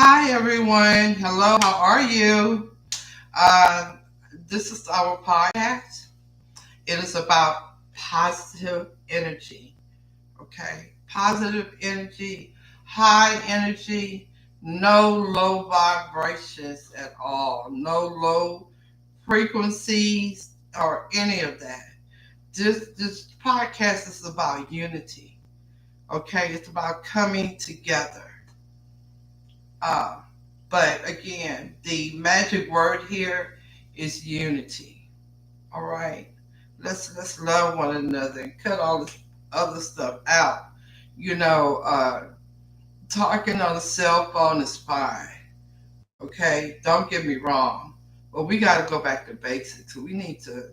Hi, everyone. Hello, how are you? Uh, this is our podcast. It is about positive energy, okay? Positive energy, high energy, no low vibrations at all, no low frequencies or any of that. This podcast is about unity, okay? It's about coming together. Uh, but again, the magic word here is unity. All right, let's love one another and cut all this other stuff out. You know, talking on a cell phone is fine. Okay, don't get me wrong, but we got to go back to basics. We need to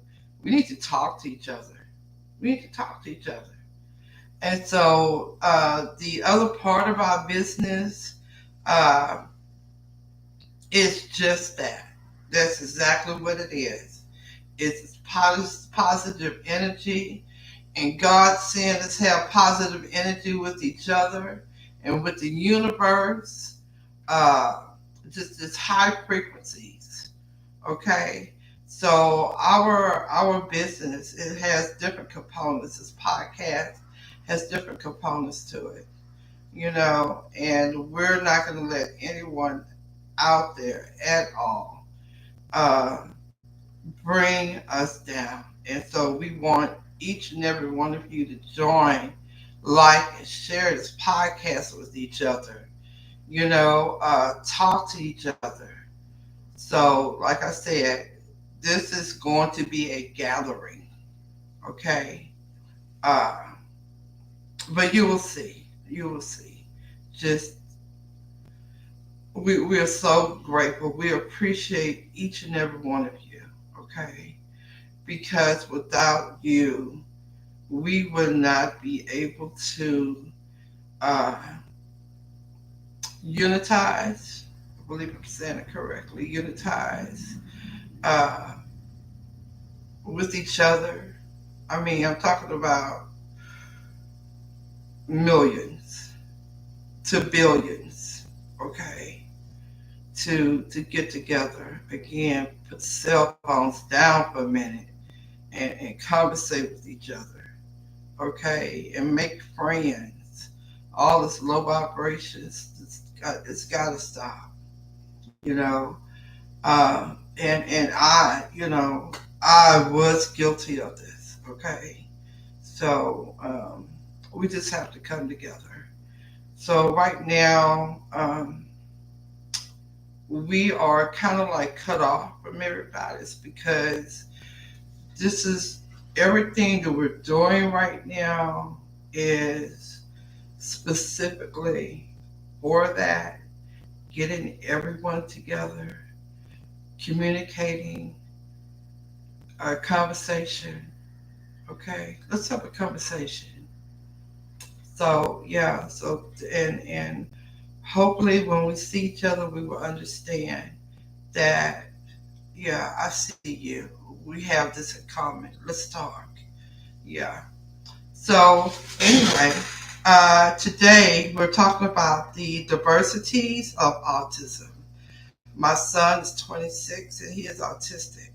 talk to each other. We need to talk to each other. And so the other part of our business. Uh, It's just that. That's exactly what it is. It's positive energy, and God seeing us have positive energy with each other and with the universe. Uh, just high frequencies. Okay, so our business, it has different components. This podcast has different components to it. And we're not going to let anyone out there at all uh, bring us down. And so we want each and every one of you to join, like, and share this podcast with each other. Talk to each other. So, like I said, this is going to be a gathering, okay? Uh, but you will see. You will see. Just we are so grateful. We appreciate each and every one of you, okay? Because without you, we would not be able to uh, unitize. I believe I'm saying it correctly. Unitize uh, with each other. I mean, I'm talking about millions to billions, okay? To get together again, put cell phones down for a minute and conversate with each other, okay, and make friends. All this low vibrations, it's got to stop, you know. And I was guilty of this, okay. So we just have to come together. So right now, we are kind of like cut off from everybody. It's because this is everything that we're doing right now is specifically for that, getting everyone together, communicating, a conversation. Okay, let's have a conversation. So yeah, and hopefully when we see each other, we will understand that. Yeah, I see you. We have this in common. Let's talk. Yeah. So anyway, today we're talking about the diversities of autism. My son is 26 and he is autistic.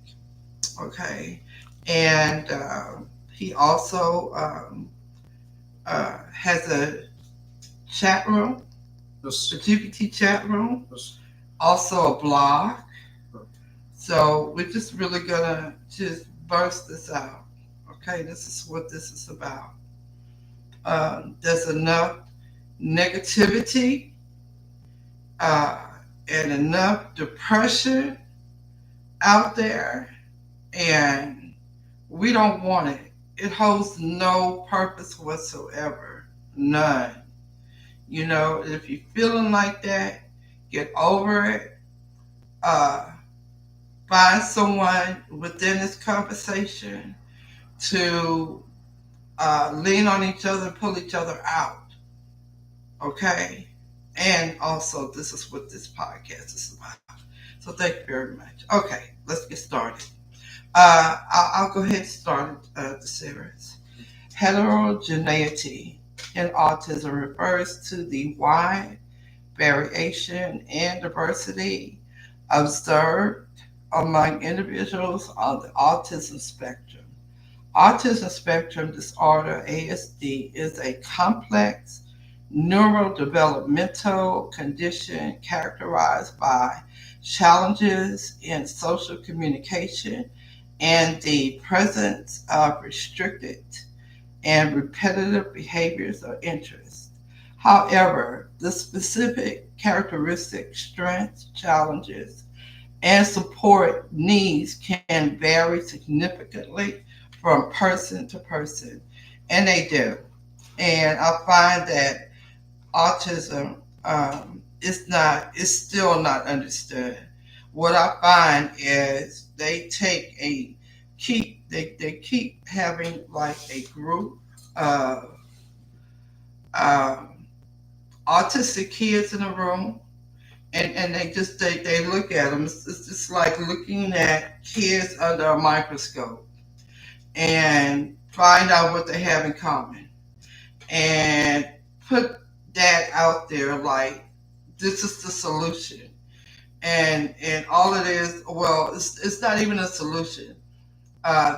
Okay, and he also has a chat room, Yes. a GPT chat room, Yes. also a blog. So we're just really gonna just burst this out. Okay, this is what this is about. There's enough negativity uh, and enough depression out there, and we don't want it. It holds no purpose whatsoever, none. If you're feeling like that, get over it. Uh, Find someone within this conversation to lean on each other and pull each other out. Okay? And also, this is what this podcast is about. So, thank you very much. Okay, let's get started. I'll go ahead and start the series. Heterogeneity in autism refers to the wide variation, and diversity observed among individuals on the autism spectrum. Autism spectrum disorder, ASD, is a complex neurodevelopmental condition characterized by challenges in social communication and the presence of restricted and repetitive behaviors or interests. However, the specific characteristics, strengths, challenges, and support needs can vary significantly from person to person, and they do. And I find that autism is still not understood. What I find is they keep having like a group of um, autistic kids in a room, and they look at them. It's just like looking at kids under a microscope and find out what they have in common and put that out there like this is the solution. And all it is, well, it's not even a solution.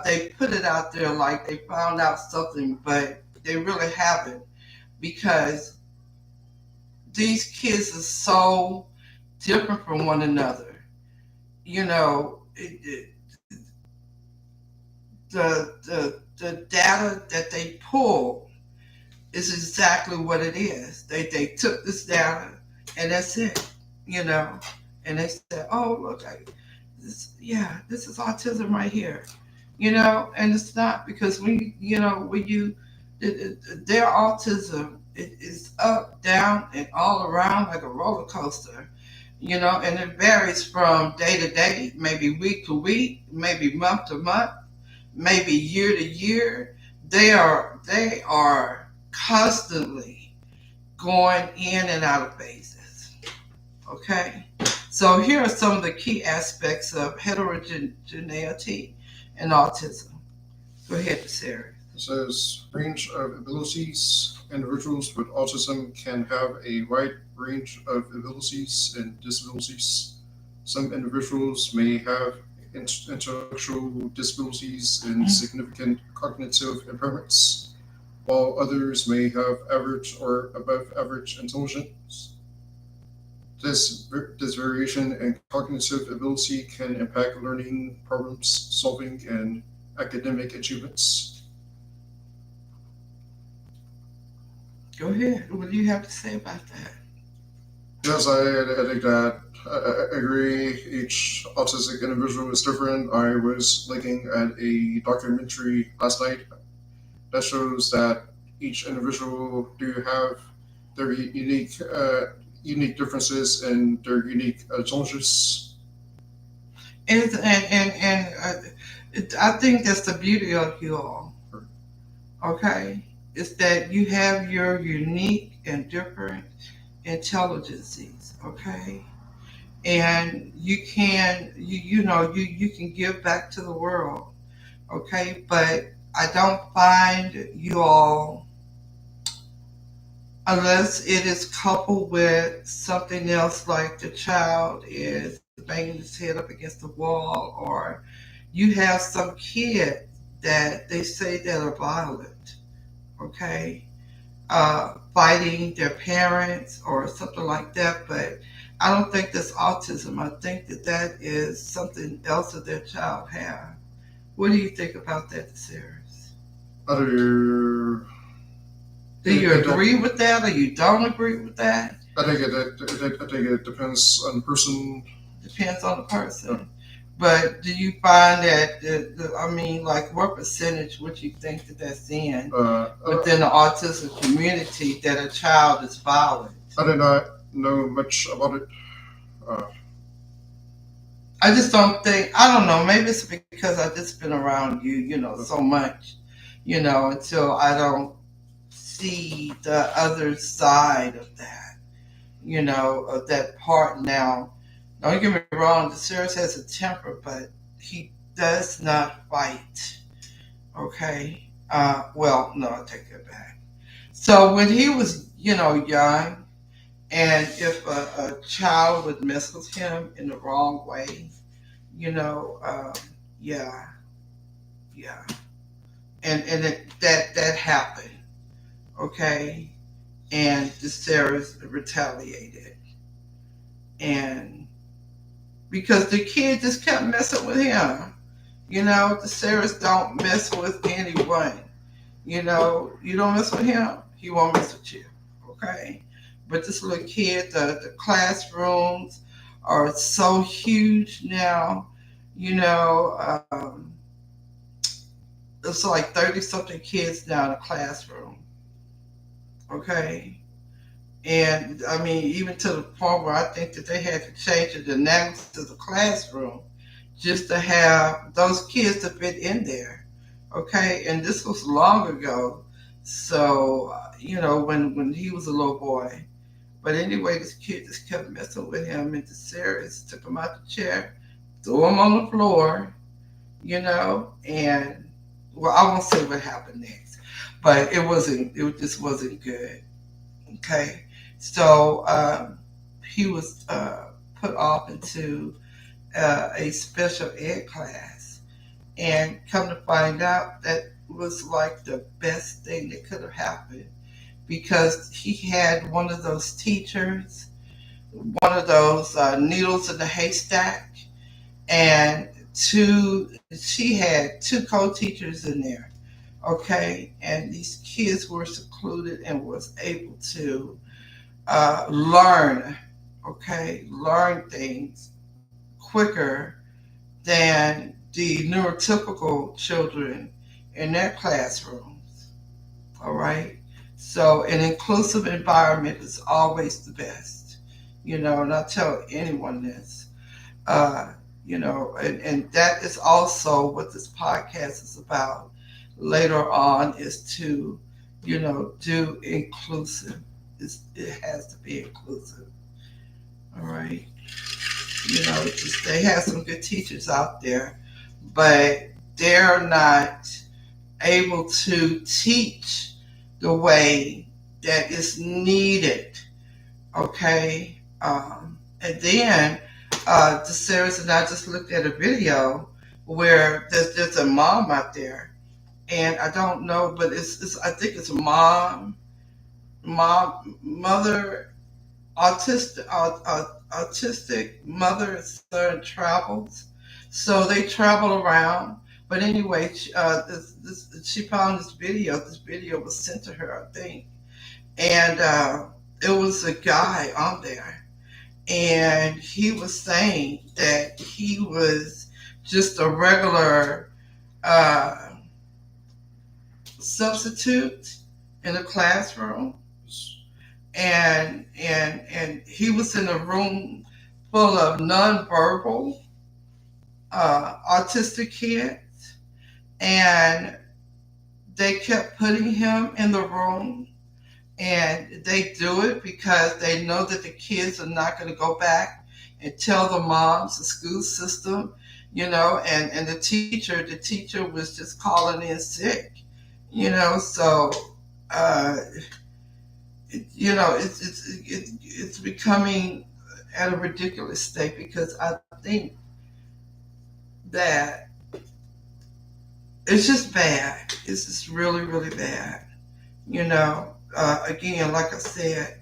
They put it out there like they found out something, but they really haven't, because these kids are so different from one another. You know, the data that they pull is exactly what it is. They took this data and that's it, you know. And they said, "Oh, look, this is autism right here," you know. And it's not, because their autism is up, down, and all around like a roller coaster, you know. And it varies from day to day, maybe week to week, maybe month to month, maybe year to year. They are constantly going in and out of phases. Okay, so here are some of the key aspects of heterogeneity and autism. Go ahead, Sarah. It says range of abilities. Individuals with autism can have a wide range of abilities and disabilities. Some individuals may have intellectual disabilities and significant cognitive impairments, while others may have average or above average intelligence. This variation in cognitive ability can impact learning, problem solving, and academic achievements. Go ahead. What do you have to say about that? Yes, I think that I agree. Each autistic individual is different. I was looking at a documentary last night that shows that each individual do have their unique differences and their unique challenges. I think that's the beauty of you all. Okay, is that you have your unique and different intelligences. Okay, and you can give back to the world. Okay, but I don't find you all, unless it is coupled with something else, like the child is banging his head up against the wall, or you have some kid that they say that are violent, okay, fighting their parents or something like that. But I don't think that's autism. I think that is something else that their child have. What do you think about that, Sarahs? Other, Do you agree with that, or you don't agree with that? I think it depends on the person. Depends on the person. But do you find that, I mean, like, what percentage would you think that's in within the autism community that a child is violent? I do not know much about it. I just don't think, I don't know, maybe it's because I've just been around so much, until I don't see the other side of that, of that part. Now, don't get me wrong, the Sirius has a temper, but he does not fight. Okay? Well, no, I take that back. So when he was, young, And if a child would mess with him in the wrong way, you know, yeah, yeah, that happened, okay. And the Sarahs retaliated, and because the kid just kept messing with him, you know, the Sarahs don't mess with anyone. You know, you don't mess with him, he won't mess with you, okay. But this little kid, the classrooms are so huge now, you know. It's like 30 something kids now in a classroom, okay. And I mean, even to the point where I think that they had to change the dynamics of the classroom just to have those kids to fit in there, okay. And this was long ago, so you know, when he was a little boy. But anyway, this kid just kept messing with him, and the Sarahs took him out the chair, threw him on the floor, you know. And well, I won't say what happened next, but it wasn't. It just wasn't good. Okay, so he was put off into a special ed class, and come to find out that was like the best thing that could have happened, because he had one of those teachers, one of those needles in the haystack, and she had two co-teachers in there, okay. And these kids were secluded and was able to learn, okay, learn things quicker than the neurotypical children in their classrooms. All right. So an inclusive environment is always the best, you know, and I tell anyone this, uh, you know, and that is also what this podcast is about later on, is to, you know, do inclusive. It has to be inclusive. All right. You know, just, they have some good teachers out there, but they're not able to teach the way that is needed. Okay. And then the series, and I just looked at a video where there's a mom out there, and I don't know, but it's I think it's a mother, autistic mother and son travels. So they travel around. But anyway, she found this video. This video was sent to her, I think, and it was a guy on there, and he was saying that he was just a regular uh, substitute in a classroom, and he was in a room full of nonverbal autistic kids, and they kept putting him in the room, and they do it because they know that the kids are not going to go back and tell the moms, the school system, you know. And the teacher was just calling in sick, you know. So uh, you know, it's becoming at a ridiculous state, because I think that it's just bad. It's just really, really bad. You know, again, like I said,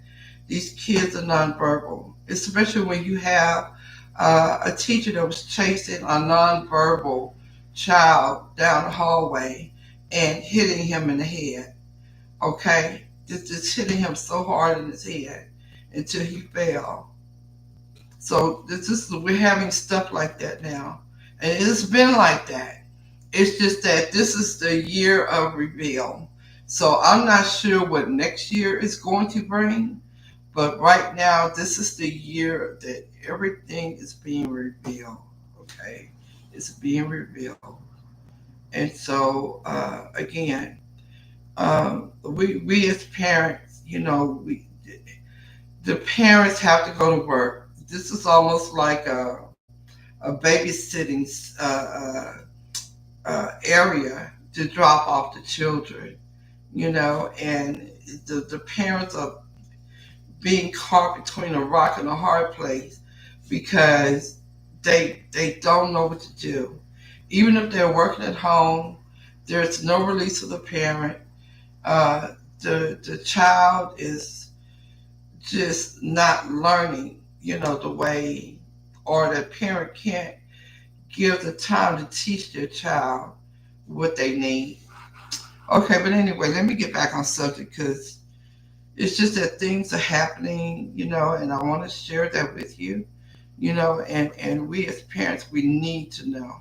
these kids are nonverbal, especially when you have a teacher that was chasing a nonverbal child down the hallway and hitting him in the head. Okay, just hitting him so hard in his head until he fell. So this is, we're having stuff like that now, and it's been like that. It's just that this is the year of reveal. So I'm not sure what next year is going to bring, but right now this is the year that everything is being revealed. Okay, it's being revealed, and so again, we as parents, you know, the parents have to go to work. This is almost like a babysitting area to drop off the children, you know, and the parents are being caught between a rock and a hard place because they don't know what to do. Even if they're working at home, there's no release of the parent. Uh, the child is just not learning, the way, or the parent can't give the time to teach their child what they need. Okay, but anyway, let me get back on subject because it's just that things are happening, and I want to share that with you, and we as parents, we need to know.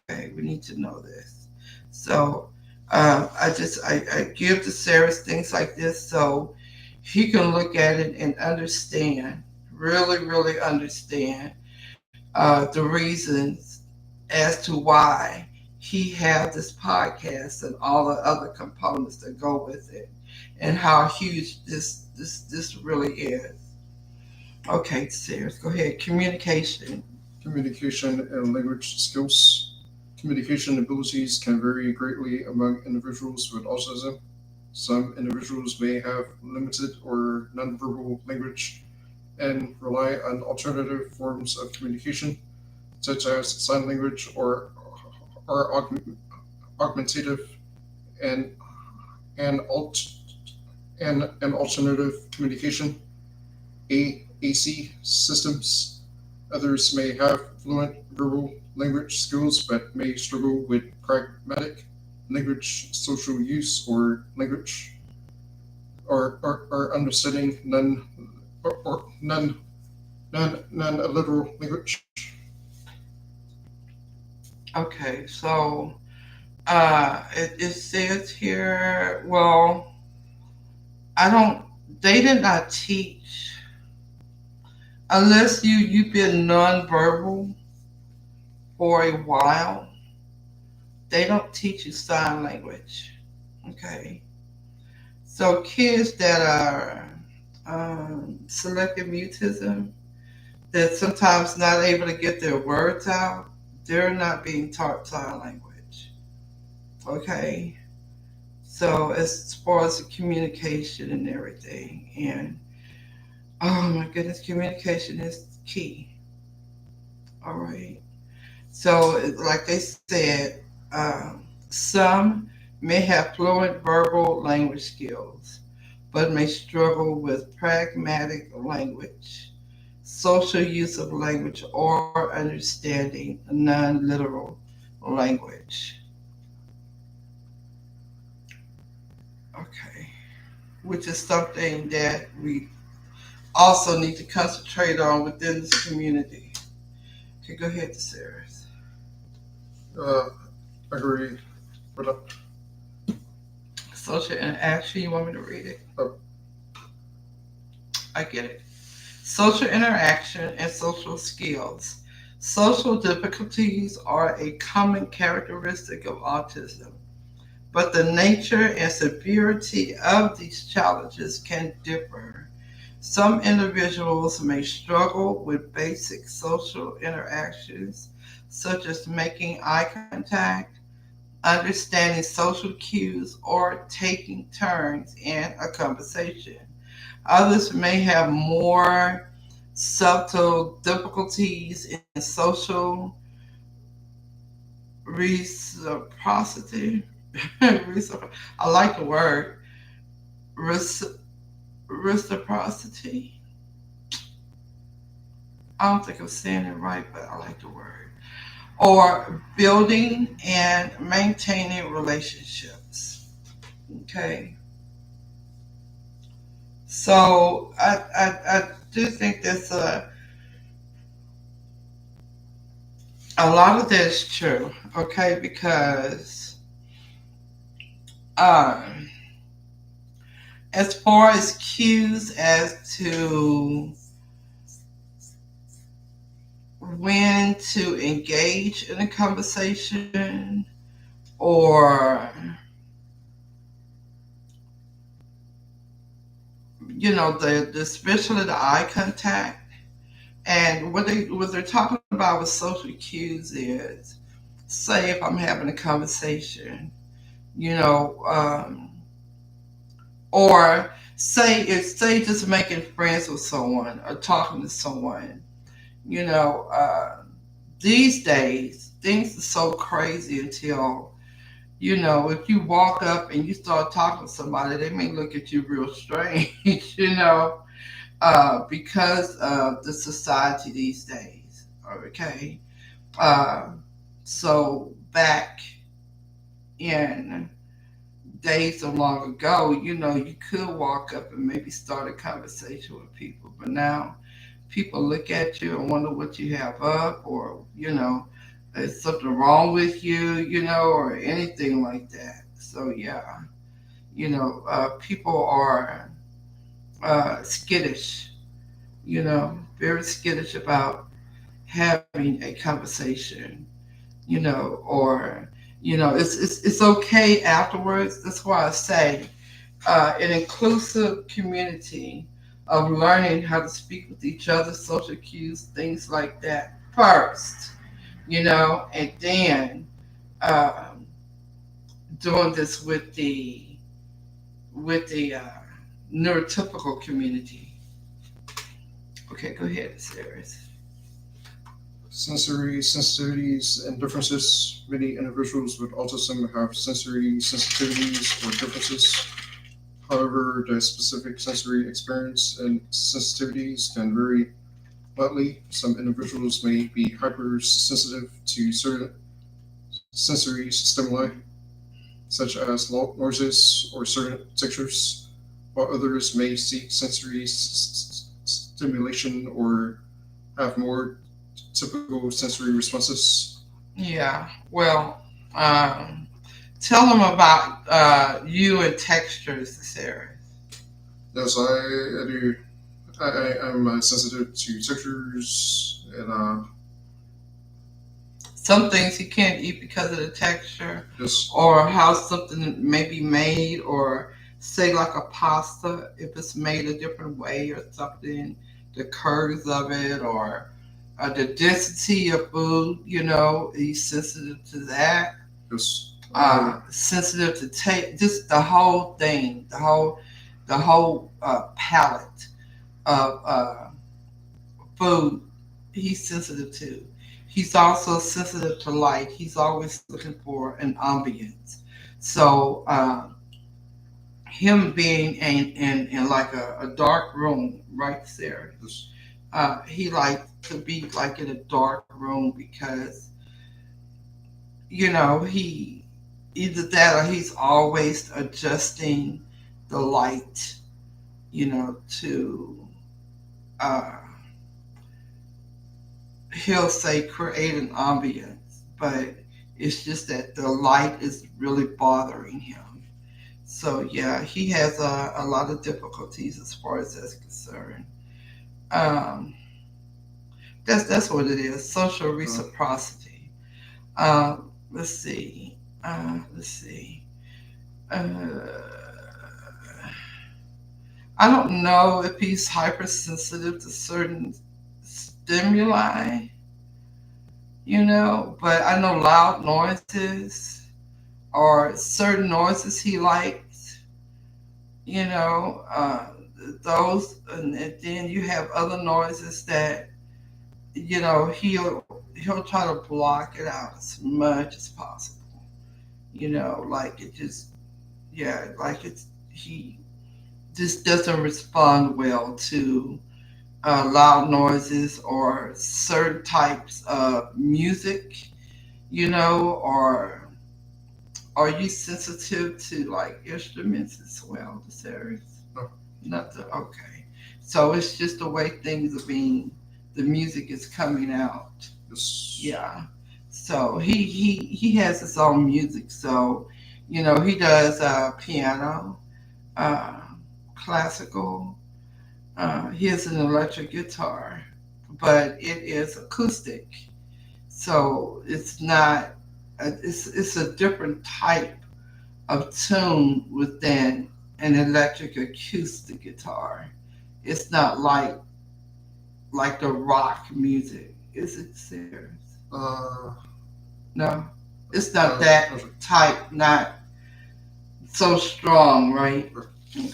Okay, we need to know this. So I give to Sarah's things like this so he can look at it and understand, really, really understand the reasons as to why he had this podcast and all the other components that go with it, and how huge this really is. Okay, Sarah, go ahead. Communication. Communication and language skills. Communication abilities can vary greatly among individuals with autism. Some individuals may have limited or nonverbal language and rely on alternative forms of communication, such as sign language or augmentative and and alt and alternative communication AAC systems. Others may have fluent verbal language skills but may struggle with pragmatic language, social use, or language or understanding non literal language. Okay, so it says here, well, I don't, they did not teach, unless you've been nonverbal for a while, they don't teach you sign language. Okay. So kids that are selective mutism, that sometimes not able to get their words out, they're not being taught sign language. Okay. So as far as the communication and everything, and oh my goodness, communication is key. All right. So like they said, some may have fluent verbal language skills, but may struggle with pragmatic language, social use of language, or understanding non-literal language. Okay. Which is something that we also need to concentrate on within this community. Okay, go ahead, Sarah. Uh, agree with that. Social interaction, you want me to read it? Uh, I get it. Social interaction and social skills. Social difficulties are a common characteristic of autism, but the nature and severity of these challenges can differ. Some individuals may struggle with basic social interactions, such as making eye contact, understanding social cues, or taking turns in a conversation. Others may have more subtle difficulties in social reciprocity. I like the word reciprocity. I don't think I'm saying it right, but I like the word. Or building and maintaining relationships. Okay. So I do think there's a lot of that is true. Okay, because um, as far as cues as to when to engage in a conversation, or the especially the eye contact, and what they're talking about with social cues is, say if I'm having a conversation, you know, or say just making friends with someone or talking to someone, you know, these days things are so crazy until, you know, if you walk up and you start talking to somebody, they may look at you real strange, you know, because of the society these days. Okay. Uh, so back in days so long ago, you know, you could walk up and maybe start a conversation with people, but now people look at you and wonder what you have up, or, you know, is something wrong with you, you know, or anything like that. So, yeah, you know, people are skittish, you know, very skittish about having a conversation, you know, or, you know, it's okay afterwards. That's why I say an inclusive community of learning how to speak with each other, social cues, things like that first, you know, and then um, doing this with the neurotypical community. Okay, go ahead, Sarah. Sensory sensitivities and differences. Many individuals with autism have sensory sensitivities or differences. However, the specific sensory experience and sensitivities can vary widely. Some individuals may be hypersensitive to certain sensory stimuli, such as loud noises or certain textures, while others may seek sensory stimulation or have more typical sensory responses. Yeah, well, um, tell them about you and textures, Sarah. Yes, I do. I am sensitive to textures and Some things you can't eat because of the texture, just or how something may be made, or say like a pasta, if it's made a different way or something, the curves of it, or the density of food, you know, are you sensitive to that? just Sensitive to taste, just the whole thing, the whole palette of food he's sensitive to. He's also sensitive to light. He's always looking for an ambience. So him being in like a dark room, right there, just he likes to be like in a dark room because, you know, he either that or he's always adjusting the light, you know, to uh, he'll say create an ambience, but it's just that the light is really bothering him. So yeah, he has a lot of difficulties as far as that's concerned. Um, that's what it is. Social reciprocity. Let's see. Let's see. Uh, I don't know if he's hypersensitive to certain stimuli, you know, but I know loud noises or certain noises he likes, you know, and then you have other noises that, you know, he'll try to block it out as much as possible, you know, like it just, yeah, like it's, he just doesn't respond well to loud noises or certain types of music, you know, or are you sensitive to like instruments as well, the series? no, Nothing. Okay. So it's just the way things are being, the music is coming out. just Yeah. So he has his own music. So, you know, he does piano, uh, classical. He has an electric guitar, but it is acoustic. So it's not. It's a different type of tune within an electric acoustic guitar. It's not like the rock music. Is it serious? uh, No, it's not that no, sir. type. Not so strong, right? Sure. Okay.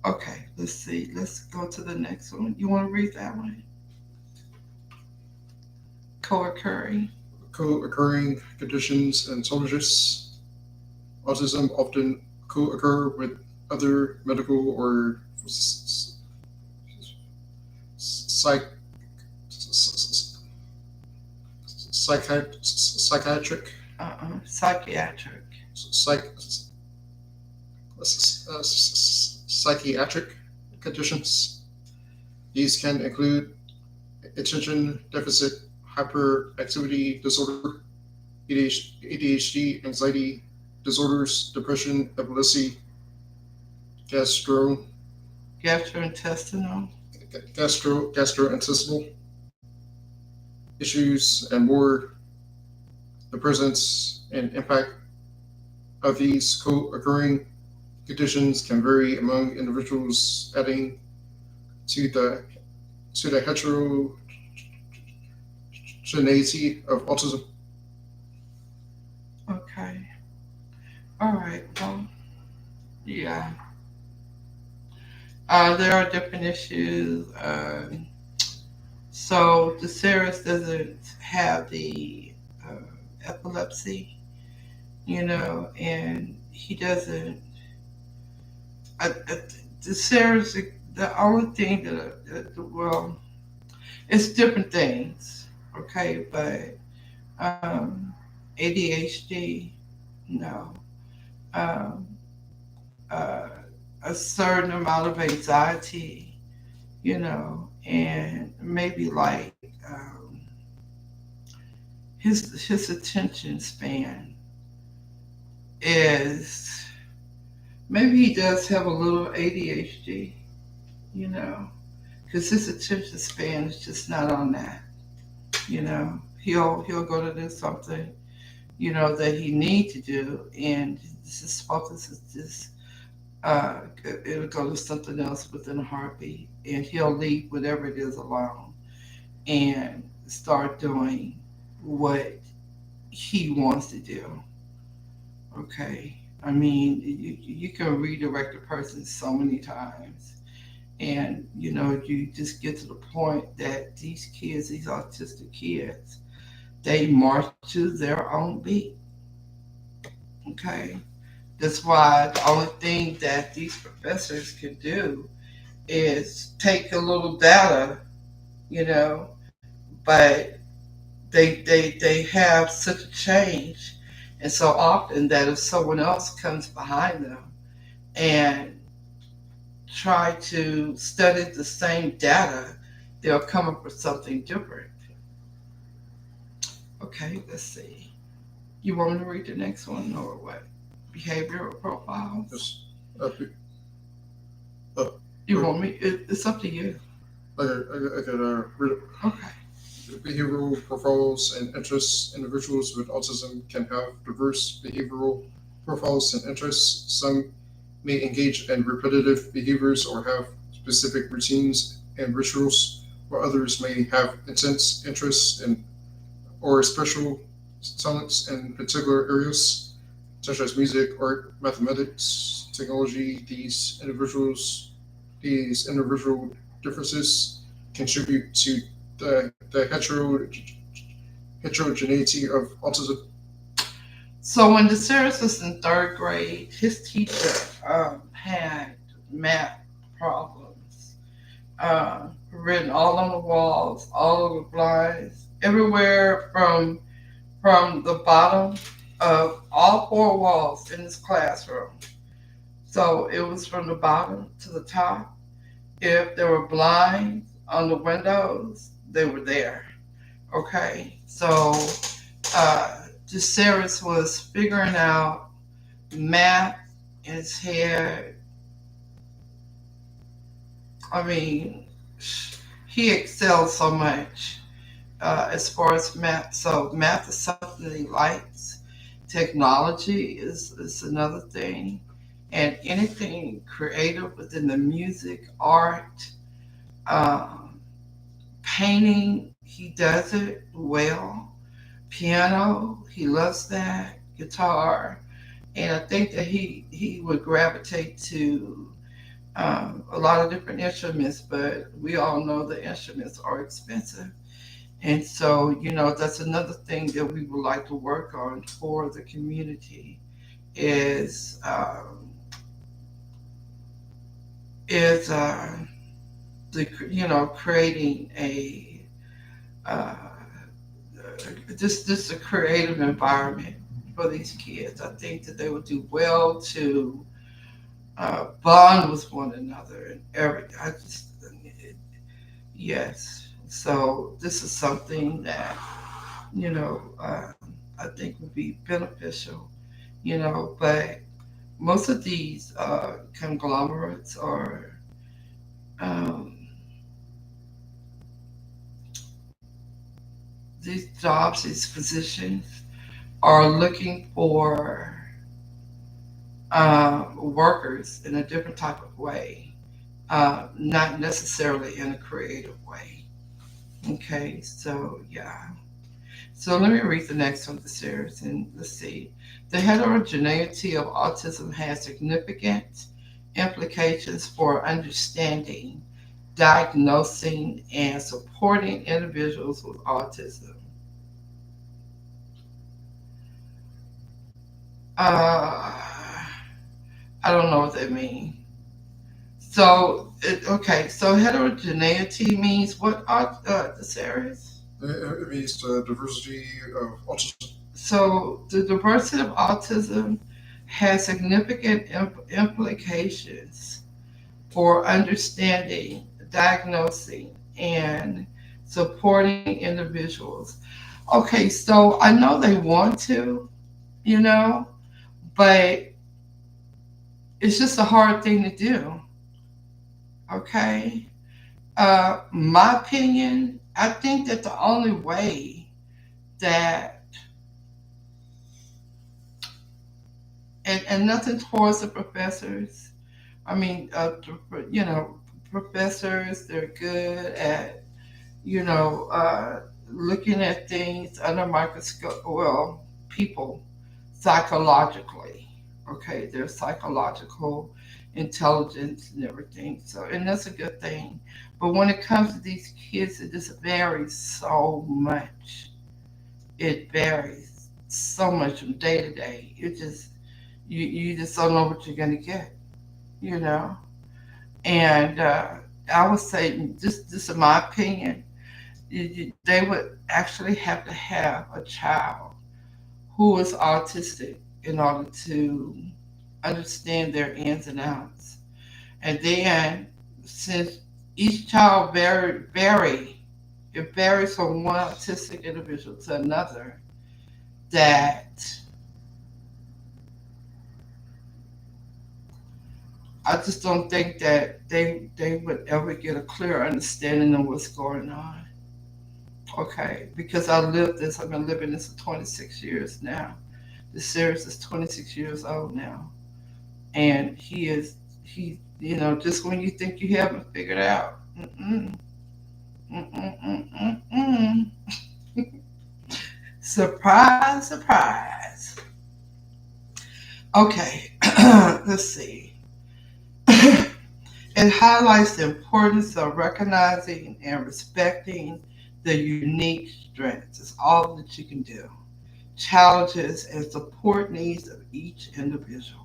Okay, let's see. Let's go to the next one. You want to read that one? Co-occurring. Co-occurring conditions and challenges. Autism often co-occur with other medical or psych, psychiatric Psychiatric. psych, psychiatric conditions. These can include attention deficit hyperactivity disorder, ADHD, anxiety disorders, depression, epilepsy, gastro, Gastrointestinal. gastrointestinal issues, and more. The presence and impact of these co-occurring conditions can vary among individuals, adding to the heterogeneity of autism. Okay. All right. Well, yeah. There are different issues. So the Ceres doesn't have the epilepsy, and he doesn't. The Ceres, the only thing well, it's different things, okay, but ADHD, no. Um, uh, a certain amount of anxiety, and maybe like his attention span is maybe he does have a little ADHD, you know, because his attention span is just not on that. He'll go to do something, that he need to do, and his focus is just it'll go to something else within a heartbeat, and he'll leave whatever it is alone and start doing what he wants to do. Okay, I mean, you can redirect a person so many times, and you just get to the point that these kids, these autistic kids, they march to their own beat. Okay, that's why the only thing that these professors can do is take a little data, you know, but they have such a change, and so often that if someone else comes behind them and try to study the same data, they'll come up with something different. Okay, let's see. You want me to read the next one or what? Behavioral profiles. Yes. Uh, uh, You want me? It's up to you. I could read it. Okay. Behavioral profiles and interests. Individuals with autism can have diverse behavioral profiles and interests. Some may engage in repetitive behaviors or have specific routines and rituals, while others may have intense interests in or special talents in particular areas, such as music, art, mathematics, technology. These individual differences contribute to the heterogeneity of autism. So when DeSeris was in third grade, his teacher had math problems written all on the walls, all over the blinds, everywhere from the bottom of all four walls in his classroom. So it was from the bottom to the top. If there were blinds on the windows, they were there. Okay, so DeSeris was figuring out math in his head. I mean, he excelled so much as far as math. So math is something that he likes. Technology is another thing, and anything creative within the music, art, um, painting, he does it well. Piano, he loves that. Guitar, and I think that he would gravitate to a lot of different instruments, but we all know the instruments are expensive. And so, that's another thing that we would like to work on for the community is is the creating a uh, just a creative environment for these kids. I think that they would do well to bond with one another and I just yes. So this is something that I think would be beneficial. But most of these conglomerates or um, these jobs, these positions are looking for workers in a different type of way, not necessarily in a creative way. Okay, so yeah. So let me read the next one of the series and let's see. The heterogeneity of autism has significant implications for understanding, diagnosing, and supporting individuals with autism. Uh, I don't know what that means. So heterogeneity means what are the series? It means diversity of autism. So the diversity of autism has significant implications for understanding, diagnosing, and supporting individuals. Okay, so I know they want to, you know, but it's just a hard thing to do. Okay. My opinion, I think that the only way that, and nothing towards the professors. I mean, you know, professors, they're good at, you know, looking at things under a microscope. Well, people psychologically, okay, their psychological intelligence and everything. So, and that's a good thing. But when it comes to these kids, it just varies so much. It varies so much from day to day. It just you just don't know what you're gonna get, you know. And I would say, this is my opinion. They would actually have to have a child who is autistic in order to understand their ins and outs. And then, since each child it varies from one autistic individual to another, that I just don't think that they would ever get a clear understanding of what's going on. Okay, because I lived this. I've been living this for 26 years now. The series is 26 years old now, and just when you think you haven't figured out, mm-mm, mm-mm, mm-mm. Surprise, surprise. Okay, let's see. It highlights the importance of recognizing and respecting the unique strengths. It's all that you can do. Challenges and support needs of each individual.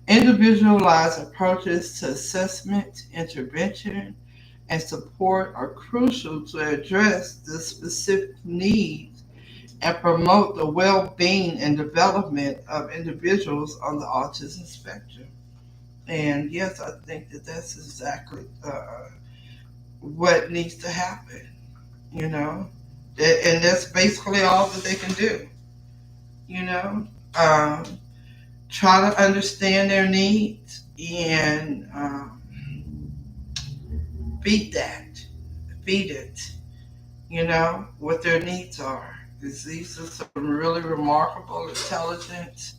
Individualized approaches to assessment, intervention, and support are crucial to address the specific needs and promote the well being and development of individuals on the autism spectrum. And yes, I think that that's exactly what needs to happen, you know? And that's basically all that they can do, you know? Um, Try to understand their needs and feed that, feed it, what their needs are. Because these are some really remarkable, intelligent,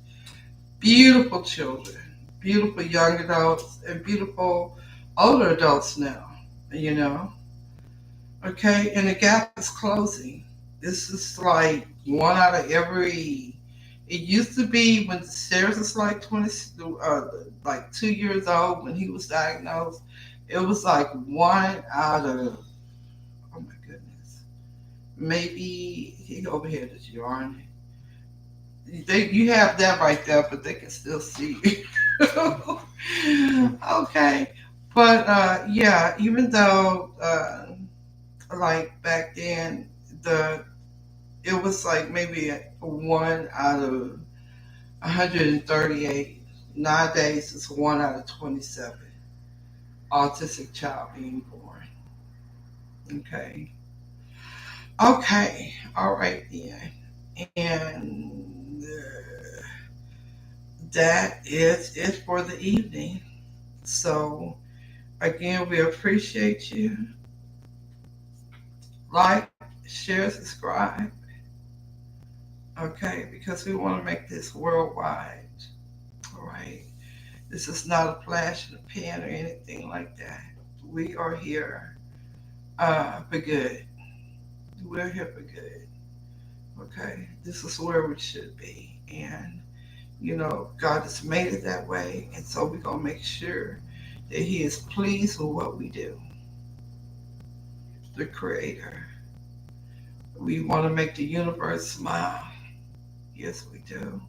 beautiful children, beautiful young adults, and beautiful older adults now, you know. Okay, and the gap is closing. This is like one out of every It used to be when Sarah's was like 20, like 2 years old when he was diagnosed. It was like one out of, oh my goodness, maybe he over here this yarn. You have that right there, but they can still see you. Okay, but yeah, even though like back then the it was like maybe a one out of 138. Nowadays, it's one out of 27 autistic child being born. Okay. Okay. All right then. And that is it for the evening. So again, we appreciate you. Like, share, subscribe. Okay, because we want to make this worldwide. All right. This is not a flash in the pan or anything like that. We are here for good. We're here for good. Okay? This is where we should be. And, God has made it that way. And so we're going to make sure that He is pleased with what we do. The Creator. We want to make the universe smile. Yes, we do.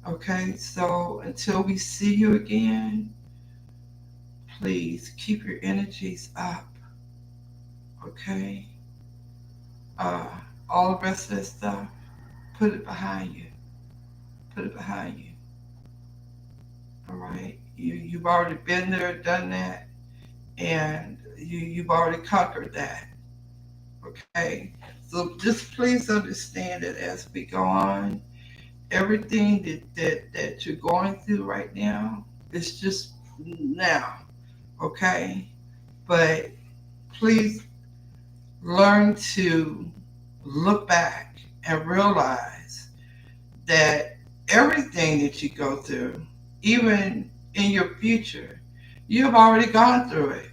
Okay? So until we see you again, please keep your energies up. Okay? Uh, all the rest of that stuff, put it behind you. Put it behind you. All right? You've already been there, done that, and you've already conquered that. Okay? So just please understand that as we go on, everything that you're going through right now is just now. Okay? But please learn to look back and realize that everything that you go through, even in your future, you have already gone through it.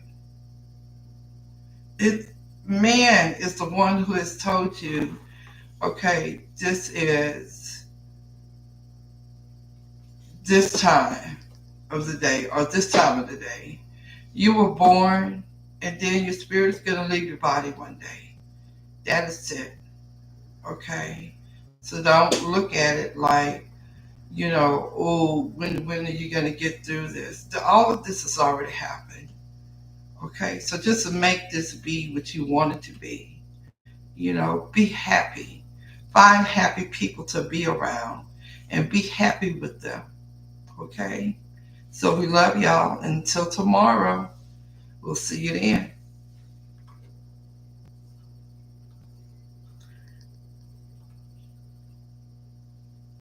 It Man is the one who has told you, okay, this is this time of the day or this time of the day. You were born and then your spirit's gonna leave your body one day. That is it. Okay? So don't look at it like, oh, when are you going to get through this? All of this has already happened. Okay? So just make this be what you want it to be. Be happy. Find happy people to be around and be happy with them. Okay? So we love y'all. Until tomorrow, we'll see you then.